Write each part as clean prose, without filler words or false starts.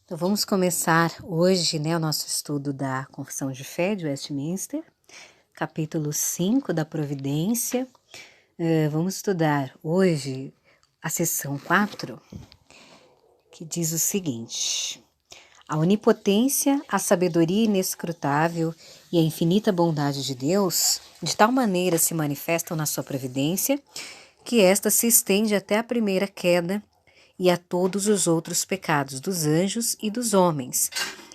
Então vamos começar hoje, o nosso estudo da Confissão de Fé de Westminster, capítulo 5 da Providência. Vamos estudar hoje a seção 4, que diz o seguinte: a onipotência, a sabedoria inescrutável e a infinita bondade de Deus, de tal maneira se manifestam na sua providência, que esta se estende até a primeira queda e a todos os outros pecados dos anjos e dos homens,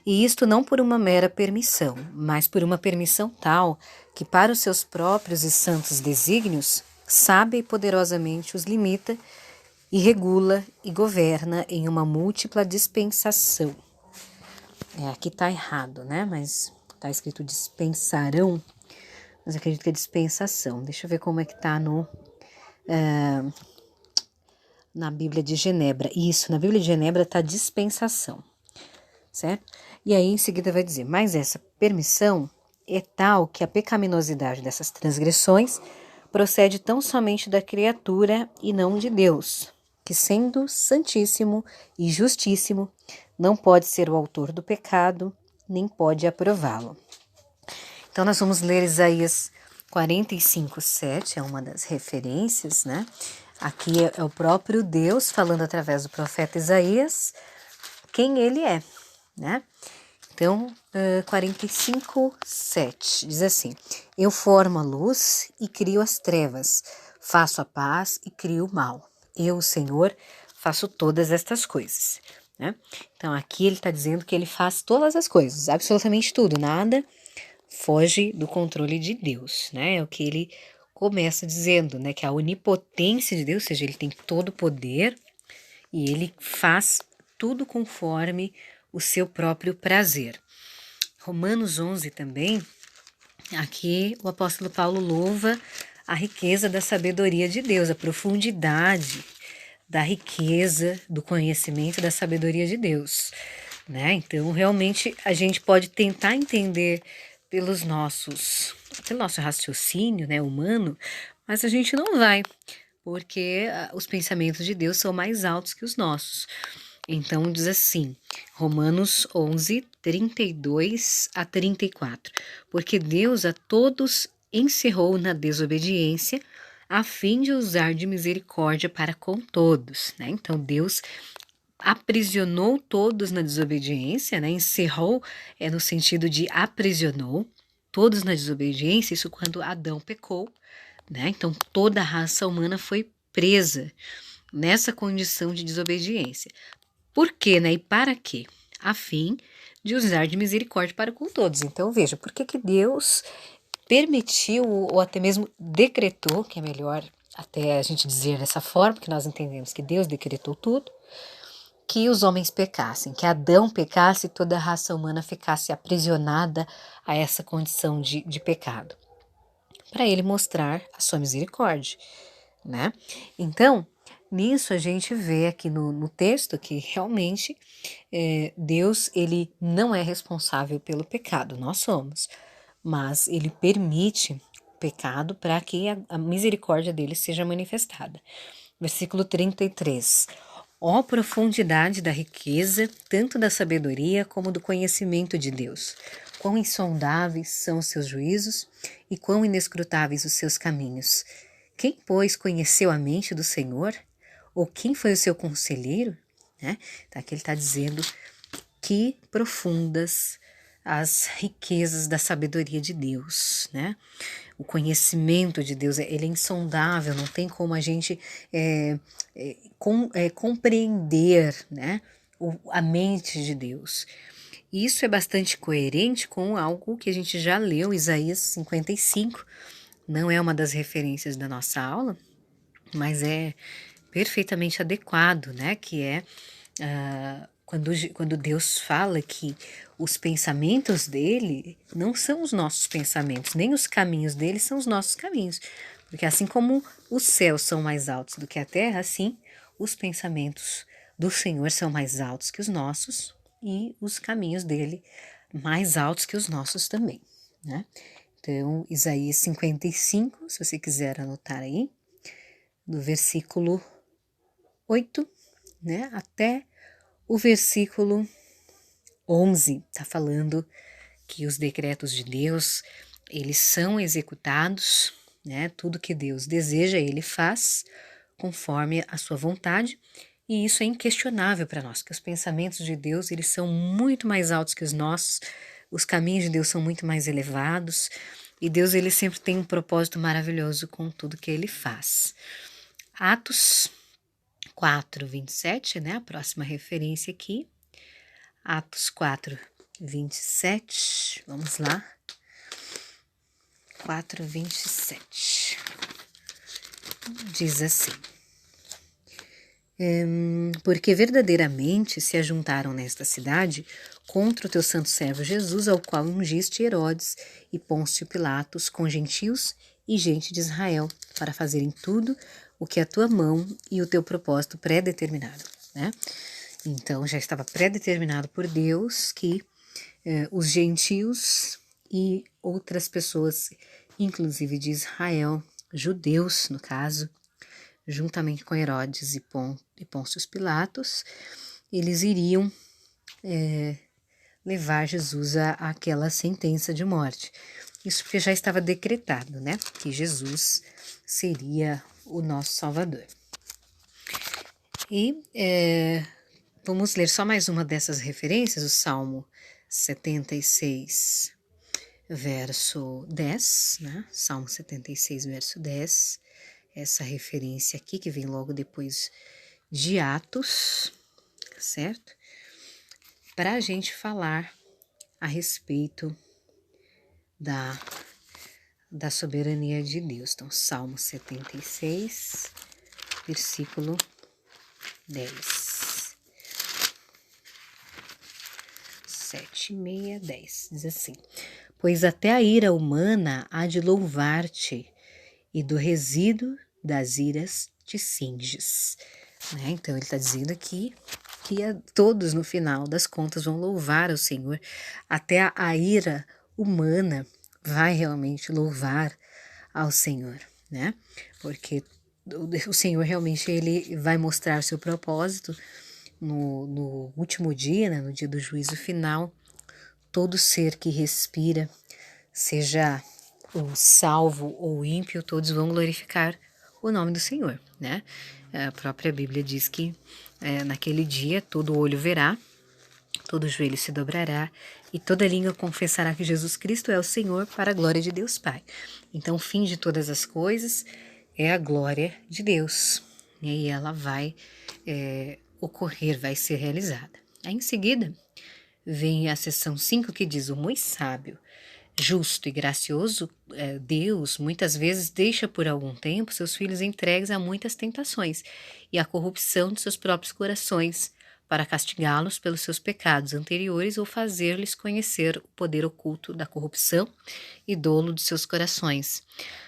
e isto não por uma mera permissão, mas por uma permissão tal que para os seus próprios e santos desígnios, sábia e poderosamente os limita e regula e governa em uma múltipla dispensação. Aqui está errado, mas está escrito dispensarão, mas eu acredito que é dispensação. Deixa eu ver como é que está na Bíblia de Genebra. Isso, na Bíblia de Genebra está dispensação, certo? E aí em seguida vai dizer, mas essa permissão é tal que a pecaminosidade dessas transgressões procede tão somente da criatura e não de Deus, que sendo santíssimo e justíssimo, não pode ser o autor do pecado, nem pode aprová-lo. Então nós vamos ler Isaías 45:7, é uma das referências, Aqui é o próprio Deus falando através do profeta Isaías quem ele é, Então, 45:7 diz assim: eu formo a luz e crio as trevas, faço a paz e crio o mal. Eu, o Senhor, faço todas estas coisas. Então, aqui ele está dizendo que ele faz todas as coisas, absolutamente tudo, nada foge do controle de Deus, É o que ele começa dizendo, que a onipotência de Deus, ou seja, ele tem todo o poder e ele faz tudo conforme o seu próprio prazer. Romanos 11 também, aqui o apóstolo Paulo louva a riqueza da sabedoria de Deus, a profundidade da riqueza, do conhecimento da sabedoria de Deus, Então, realmente, a gente pode tentar entender pelo nosso raciocínio, humano, mas a gente não vai, porque os pensamentos de Deus são mais altos que os nossos. Então, diz assim, Romanos 11, 32-34, porque Deus a todos encerrou na desobediência, a fim de usar de misericórdia para com todos, Então, Deus aprisionou todos na desobediência, encerrou no sentido de aprisionou todos na desobediência, isso quando Adão pecou, Então toda a raça humana foi presa nessa condição de desobediência. Por quê, E para quê? A fim de usar de misericórdia para com todos. Então veja, por que Deus permitiu ou até mesmo decretou, que é melhor até a gente dizer dessa forma, que nós entendemos que Deus decretou tudo, que os homens pecassem, que Adão pecasse e toda a raça humana ficasse aprisionada a essa condição de pecado, para ele mostrar a sua misericórdia, Então, nisso a gente vê aqui no texto que realmente Deus, ele não é responsável pelo pecado, nós somos, mas ele permite o pecado para que a misericórdia dele seja manifestada. Versículo 33. Ó profundidade da riqueza, tanto da sabedoria como do conhecimento de Deus! Quão insondáveis são os seus juízos e quão inescrutáveis os seus caminhos! Quem, pois, conheceu a mente do Senhor? Ou quem foi o seu conselheiro? Então, aqui ele está dizendo que profundas as riquezas da sabedoria de Deus, O conhecimento de Deus, ele é insondável, não tem como a gente compreender, a mente de Deus. E isso é bastante coerente com algo que a gente já leu, Isaías 55, não é uma das referências da nossa aula, mas é perfeitamente adequado, que é quando Deus fala que os pensamentos dele não são os nossos pensamentos, nem os caminhos dele são os nossos caminhos. Porque assim como os céus são mais altos do que a terra, assim os pensamentos do Senhor são mais altos que os nossos e os caminhos dele mais altos que os nossos também, Então, Isaías 55, se você quiser anotar aí, do versículo 8, até o versículo 11 está falando que os decretos de Deus, eles são executados, né? Tudo que Deus deseja, ele faz conforme a sua vontade, e isso é inquestionável para nós, que os pensamentos de Deus, eles são muito mais altos que os nossos, os caminhos de Deus são muito mais elevados, e Deus, ele sempre tem um propósito maravilhoso com tudo que ele faz. Atos 4:27, né? A próxima referência aqui. Atos 4:27. Vamos lá. 4:27. Diz assim: porque verdadeiramente se ajuntaram nesta cidade contra o teu santo servo Jesus, ao qual ungiste Herodes e Pôncio Pilatos com gentios e gente de Israel, para fazerem tudo o que a tua mão e o teu propósito pré-determinaram, né? Então já estava pré-determinado por Deus que os gentios e outras pessoas, inclusive de Israel, judeus no caso, juntamente com Herodes e Pôncio Pilatos, eles iriam levar Jesus àquela sentença de morte. Isso porque já estava decretado, né? Que Jesus seria o nosso Salvador. E vamos ler só mais uma dessas referências, o Salmo 76, verso 10, né? Salmo 76, verso 10. Essa referência aqui, que vem logo depois de Atos, certo? Para a gente falar a respeito da soberania de Deus. Então, Salmo 76, versículo 10. 7, 6, 10. Diz assim: pois até a ira humana há de louvar-te, e do resíduo das iras te cinges. Né? Então ele está dizendo aqui que todos no final das contas vão louvar ao Senhor, até a ira humana vai realmente louvar ao Senhor, né? Porque o Senhor realmente ele vai mostrar seu propósito no último dia, né? No dia do juízo final. Todo ser que respira, seja o salvo ou o ímpio, todos vão glorificar o nome do Senhor, né? A própria Bíblia diz que naquele dia todo olho verá, todo joelho se dobrará e toda língua confessará que Jesus Cristo é o Senhor, para a glória de Deus Pai. Então o fim de todas as coisas é a glória de Deus, e ela vai ocorrer, vai ser realizada. Aí em seguida vem a seção 5 que diz: o muito sábio, justo e gracioso Deus muitas vezes deixa por algum tempo seus filhos entregues a muitas tentações e à corrupção de seus próprios corações, para castigá-los pelos seus pecados anteriores ou fazer-lhes conhecer o poder oculto da corrupção e dolo de seus corações,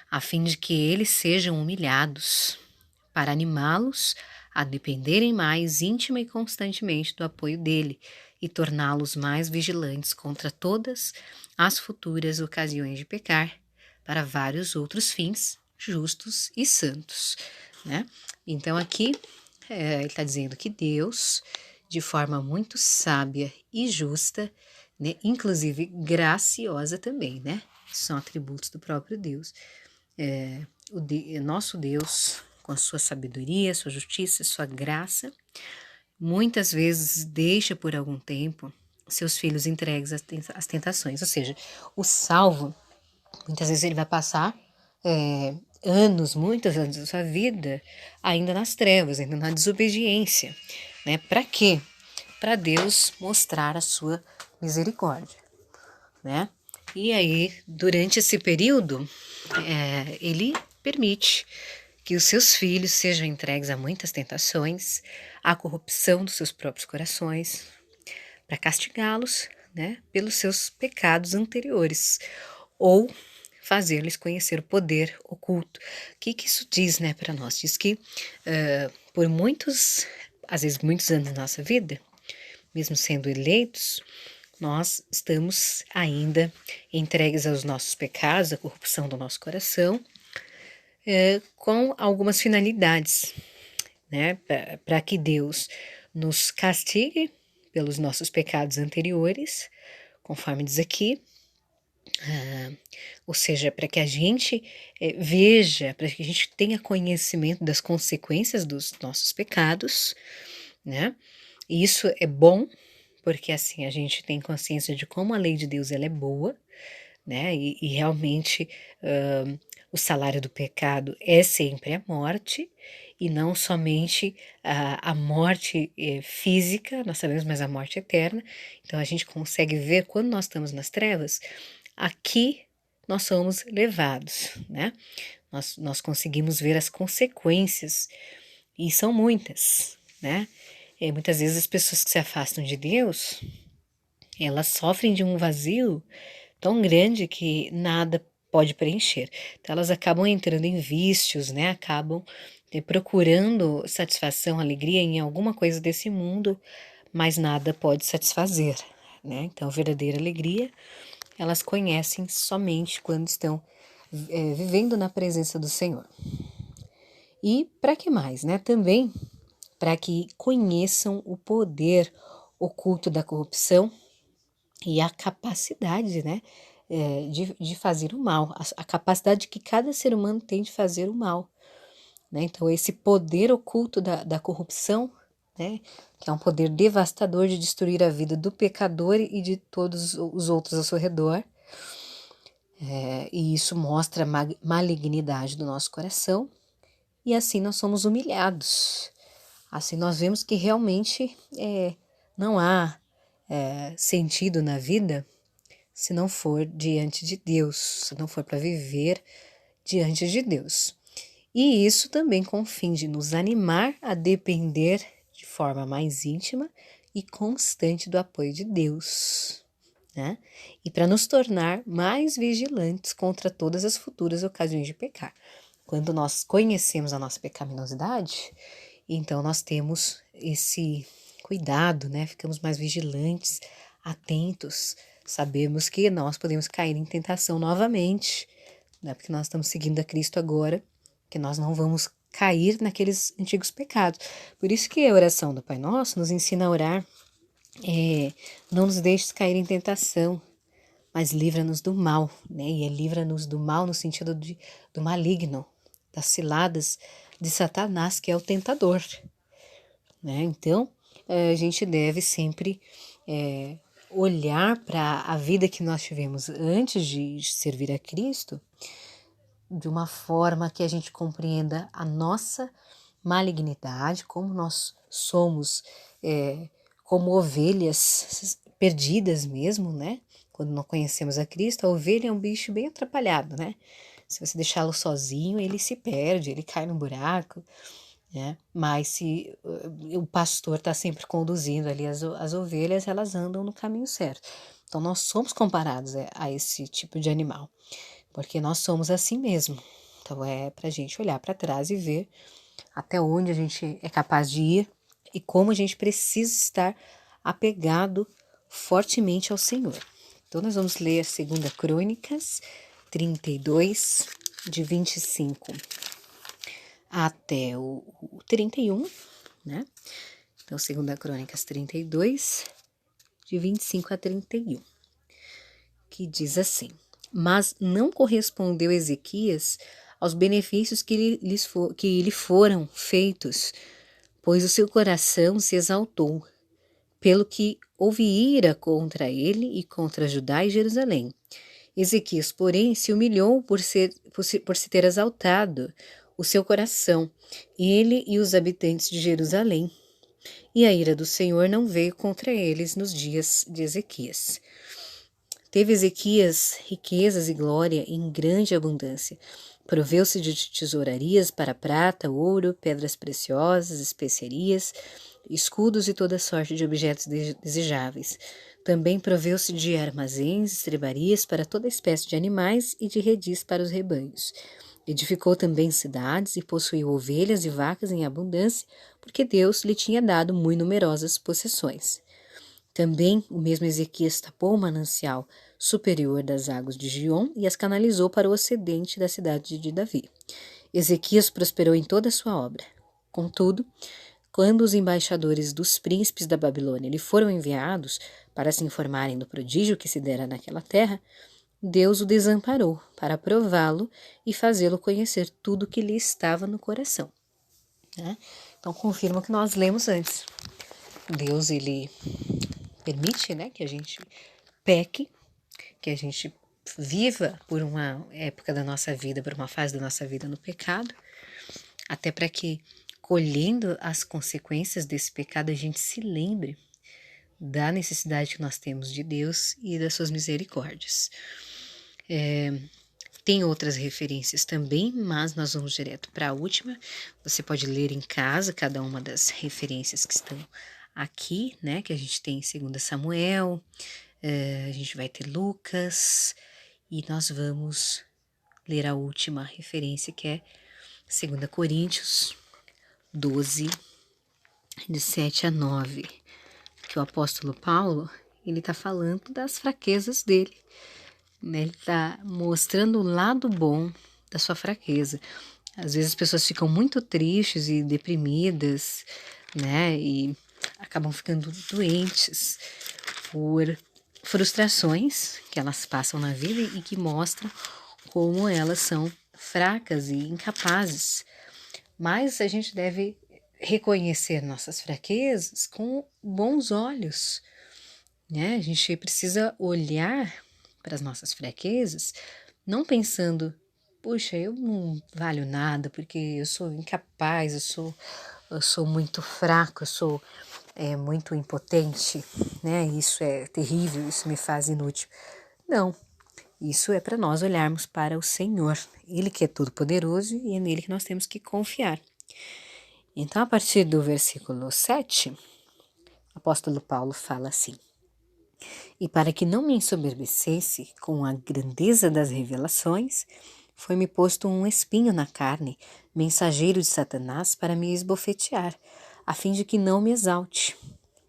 a fim de que eles sejam humilhados, para animá-los a dependerem mais íntima e constantemente do apoio dele e torná-los mais vigilantes contra todas as futuras ocasiões de pecar, para vários outros fins justos e santos, né? Então aqui ele está dizendo que Deus, de forma muito sábia e justa, né, inclusive graciosa também, né? São atributos do próprio Deus. Nosso Deus, com a sua sabedoria, sua justiça, sua graça, muitas vezes deixa por algum tempo seus filhos entregues às tentações. Ou seja, o salvo, muitas vezes ele vai passar muitos anos da sua vida ainda nas trevas, ainda na desobediência, né? Para quê? Para Deus mostrar a sua misericórdia, né? E aí, durante esse período, ele permite que os seus filhos sejam entregues a muitas tentações, à corrupção dos seus próprios corações, para castigá-los, né, pelos seus pecados anteriores, ou fazer-lhes conhecer o poder oculto. O que isso diz, né, para nós? Diz que por às vezes muitos anos da nossa vida, mesmo sendo eleitos, nós estamos ainda entregues aos nossos pecados, à corrupção do nosso coração, com algumas finalidades, né, para que Deus nos castigue pelos nossos pecados anteriores, conforme diz aqui, ou seja, para que a gente veja, para que a gente tenha conhecimento das consequências dos nossos pecados, né? E isso é bom, porque assim a gente tem consciência de como a lei de Deus ela é boa, né? E realmente o salário do pecado é sempre a morte, e não somente a morte física, nós sabemos, mas a morte eterna. Então a gente consegue ver quando nós estamos nas trevas, aqui nós somos levados, né? Nós conseguimos ver as consequências, e são muitas, né? Muitas vezes as pessoas que se afastam de Deus, elas sofrem de um vazio tão grande que nada pode preencher. Então elas acabam entrando em vícios, né? Acabam procurando satisfação, alegria em alguma coisa desse mundo, mas nada pode satisfazer, né? Então, verdadeira alegria, elas conhecem somente quando estão vivendo na presença do Senhor. E para que mais, né? Também para que conheçam o poder oculto da corrupção e a capacidade, né, de fazer o mal, a capacidade que cada ser humano tem de fazer o mal, né? Então, esse poder oculto da corrupção, né, que é um poder devastador de destruir a vida do pecador e de todos os outros ao seu redor, e isso mostra a malignidade do nosso coração, e assim nós somos humilhados. Assim nós vemos que realmente não há sentido na vida se não for diante de Deus, se não for para viver diante de Deus. E isso também com o fim de nos animar a depender de forma mais íntima e constante do apoio de Deus, né? E para nos tornar mais vigilantes contra todas as futuras ocasiões de pecar. Quando nós conhecemos a nossa pecaminosidade, então nós temos esse cuidado, né? Ficamos mais vigilantes, atentos, sabemos que nós podemos cair em tentação novamente, né? Porque nós estamos seguindo a Cristo agora, que nós não vamos cair naqueles antigos pecados. Por isso que a oração do Pai Nosso nos ensina a orar, não nos deixes cair em tentação, mas livra-nos do mal, né? E livra-nos do mal no sentido do maligno, das ciladas de Satanás, que é o tentador, né? Então, a gente deve sempre olhar para a vida que nós tivemos antes de servir a Cristo de uma forma que a gente compreenda a nossa malignidade, como nós somos como ovelhas perdidas mesmo, né? Quando não conhecemos a Cristo, a ovelha é um bicho bem atrapalhado, né? Se você deixá-lo sozinho, ele se perde, ele cai no buraco, né? Mas se o pastor está sempre conduzindo ali as ovelhas, elas andam no caminho certo. Então, nós somos comparados a esse tipo de animal, porque nós somos assim mesmo. Então, é para a gente olhar para trás e ver até onde a gente é capaz de ir e como a gente precisa estar apegado fortemente ao Senhor. Então, nós vamos ler a 2 Crônicas 32, de 25 até o 31, né? Então, 2 Crônicas 32, de 25 a 31, que diz assim: Mas não correspondeu Ezequias aos benefícios que lhe foram feitos, pois o seu coração se exaltou, pelo que houve ira contra ele e contra Judá e Jerusalém. Ezequias, porém, se humilhou por se ter exaltado o seu coração, ele e os habitantes de Jerusalém. E a ira do Senhor não veio contra eles nos dias de Ezequias. Teve Ezequias riquezas e glória em grande abundância. Proveu-se de tesourarias para prata, ouro, pedras preciosas, especiarias, escudos e toda sorte de objetos desejáveis. Também proveu-se de armazéns, estrebarias para toda espécie de animais e de redis para os rebanhos. Edificou também cidades e possuiu ovelhas e vacas em abundância, porque Deus lhe tinha dado muito numerosas possessões. Também o mesmo Ezequias tapou o manancial superior das águas de Giom e as canalizou para o ocidente da cidade de Davi. Ezequias prosperou em toda a sua obra. Contudo, Quando os embaixadores dos príncipes da Babilônia lhe foram enviados para se informarem do prodígio que se dera naquela terra, Deus o desamparou para prová-lo e fazê-lo conhecer tudo que lhe estava no coração. Né? Então, confirma o que nós lemos antes. Deus, ele permite, né, que a gente peque, que a gente viva por uma época da nossa vida, por uma fase da nossa vida no pecado, até para que, colhendo as consequências desse pecado, a gente se lembre da necessidade que nós temos de Deus e das suas misericórdias. Tem outras referências também, mas nós vamos direto para a última. Você pode ler em casa cada uma das referências que estão aqui, né? Que a gente tem em 2 Samuel, a gente vai ter Lucas, e nós vamos ler a última referência, que é 2 Coríntios 12, de 7 a 9, que o apóstolo Paulo, ele está falando das fraquezas dele, né? Ele está mostrando o lado bom da sua fraqueza. Às vezes as pessoas ficam muito tristes e deprimidas, né? E acabam ficando doentes por frustrações que elas passam na vida e que mostram como elas são fracas e incapazes. Mas a gente deve reconhecer nossas fraquezas com bons olhos, né? A gente precisa olhar para as nossas fraquezas, não pensando, puxa, eu não valho nada porque eu sou incapaz, eu sou muito fraco, eu sou muito impotente, né? Isso é terrível, isso me faz inútil. Não, isso é para nós olharmos para o Senhor, Ele que é todo-poderoso e é nele que nós temos que confiar. Então, a partir do versículo 7, o apóstolo Paulo fala assim: E para que não me ensoberbecesse com a grandeza das revelações, foi-me posto um espinho na carne, mensageiro de Satanás, para me esbofetear, a fim de que não me exalte.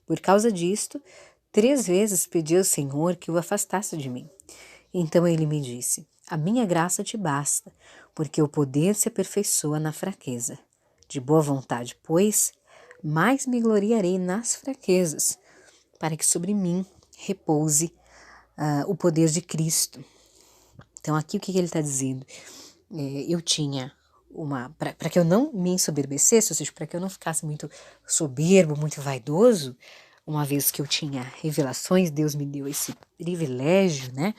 Por causa disto, 3 vezes pedi ao Senhor que o afastasse de mim. Então ele me disse: A minha graça te basta, porque o poder se aperfeiçoa na fraqueza. De boa vontade, pois, mais me gloriarei nas fraquezas, para que sobre mim repouse o poder de Cristo. Então aqui o que ele está dizendo? Eu tinha para que eu não me ensoberbecesse, ou seja, para que eu não ficasse muito soberbo, muito vaidoso, uma vez que eu tinha revelações, Deus me deu esse privilégio, né,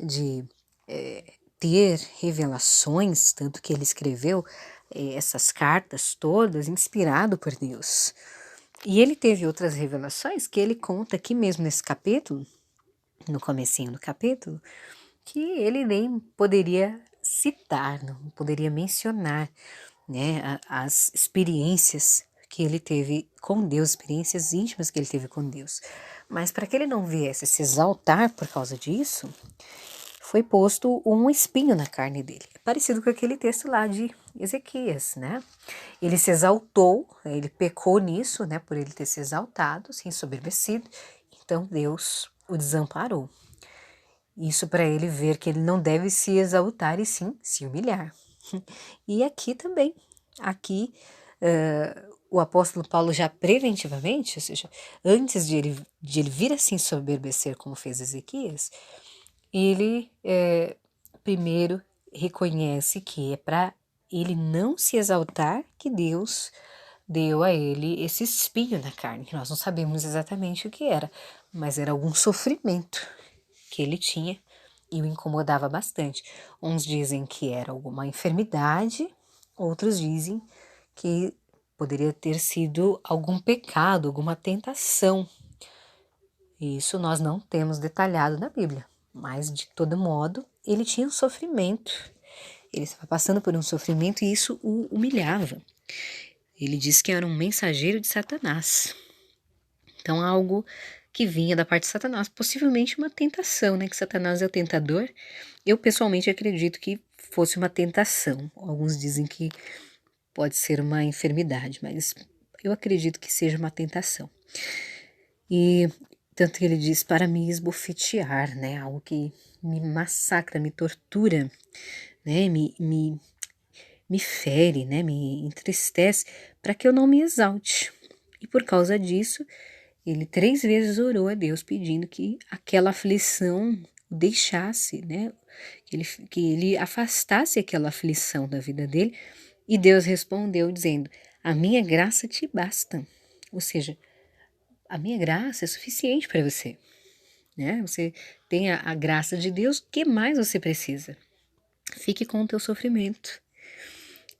de ter revelações, tanto que ele escreveu essas cartas todas inspirado por Deus. E ele teve outras revelações que ele conta aqui mesmo nesse capítulo, no comecinho do capítulo, que ele nem poderia citar, não poderia mencionar, né, as experiências que ele teve com Deus, experiências íntimas que ele teve com Deus. Mas para que ele não viesse se exaltar por causa disso, foi posto um espinho na carne dele, parecido com aquele texto lá de Ezequias, né? Ele se exaltou, ele pecou nisso, né, por ele ter se exaltado, se ensoberbecido, então Deus o desamparou. Isso para ele ver que ele não deve se exaltar e sim se humilhar. E aqui também, o apóstolo Paulo já preventivamente, ou seja, antes de ele vir a se ensoberbecer como fez Ezequias, ele primeiro reconhece que é para ele não se exaltar que Deus deu a ele esse espinho na carne, que nós não sabemos exatamente o que era, mas era algum sofrimento que ele tinha e o incomodava bastante. Uns dizem que era alguma enfermidade, outros dizem que poderia ter sido algum pecado, alguma tentação. Isso nós não temos detalhado na Bíblia, mas de todo modo ele tinha um sofrimento. Ele estava passando por um sofrimento e isso o humilhava. Ele diz que era um mensageiro de Satanás. Então, algo que vinha da parte de Satanás, possivelmente uma tentação, né? Que Satanás é o tentador. Eu, pessoalmente, acredito que fosse uma tentação. Alguns dizem que pode ser uma enfermidade, mas eu acredito que seja uma tentação. E tanto que ele diz para me esbofetear, né? Algo que me massacra, me tortura, né? Me fere, né? Me entristece, para que eu não me exalte, E por causa disso, ele 3 vezes orou a Deus pedindo que aquela aflição o deixasse, né? Que ele afastasse aquela aflição da vida dele. E Deus respondeu dizendo: a minha graça te basta. Ou seja, a minha graça é suficiente para você, né? Você tem a graça de Deus, o que mais você precisa? Fique com o teu sofrimento.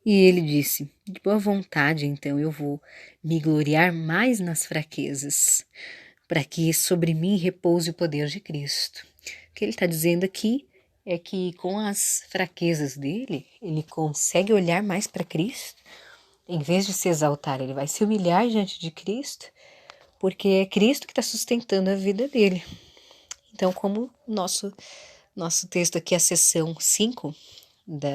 E ele disse: de boa vontade, então eu vou me gloriar mais nas fraquezas, para que sobre mim repouse o poder de Cristo. O que ele está dizendo aqui é que com as fraquezas dele, ele consegue olhar mais para Cristo. Em vez de se exaltar, ele vai se humilhar diante de Cristo, porque é Cristo que está sustentando a vida dele. Então, como nosso texto aqui, a seção 5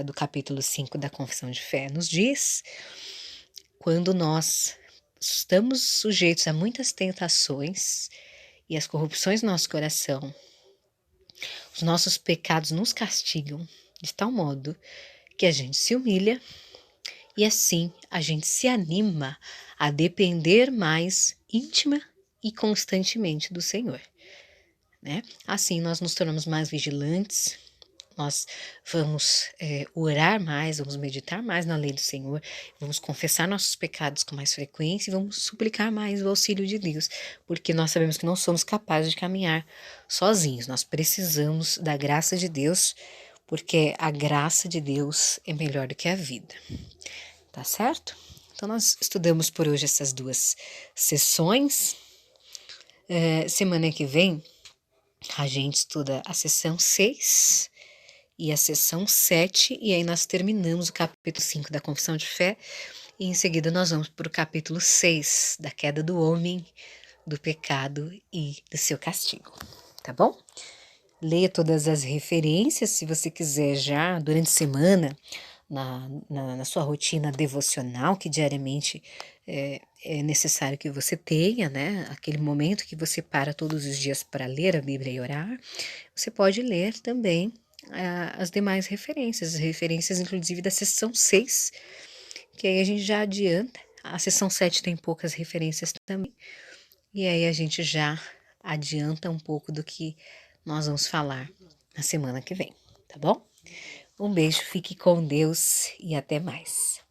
do capítulo 5 da Confissão de Fé, nos diz, quando nós estamos sujeitos a muitas tentações e as corrupções do nosso coração, os nossos pecados nos castigam de tal modo que a gente se humilha e assim a gente se anima a depender mais íntima e constantemente do Senhor, né? Assim nós nos tornamos mais vigilantes, nós vamos orar mais, vamos meditar mais na lei do Senhor, vamos confessar nossos pecados com mais frequência e vamos suplicar mais o auxílio de Deus, porque nós sabemos que não somos capazes de caminhar sozinhos, nós precisamos da graça de Deus, porque a graça de Deus é melhor do que a vida, tá certo? Então nós estudamos por hoje essas 2 sessões. Semana que vem a gente estuda a sessão 6 e a sessão 7, e aí nós terminamos o capítulo 5 da Confissão de Fé, e em seguida nós vamos para o capítulo 6, da queda do homem, do pecado e do seu castigo, tá bom? Leia todas as referências, se você quiser já, durante a semana, na sua rotina devocional, que diariamente é necessário que você tenha, né? Aquele momento que você para todos os dias para ler a Bíblia e orar, você pode ler também as demais referências, as referências inclusive da sessão 6, que aí a gente já adianta. A sessão 7 tem poucas referências também, e aí a gente já adianta um pouco do que nós vamos falar na semana que vem, tá bom? Um beijo, fique com Deus e até mais.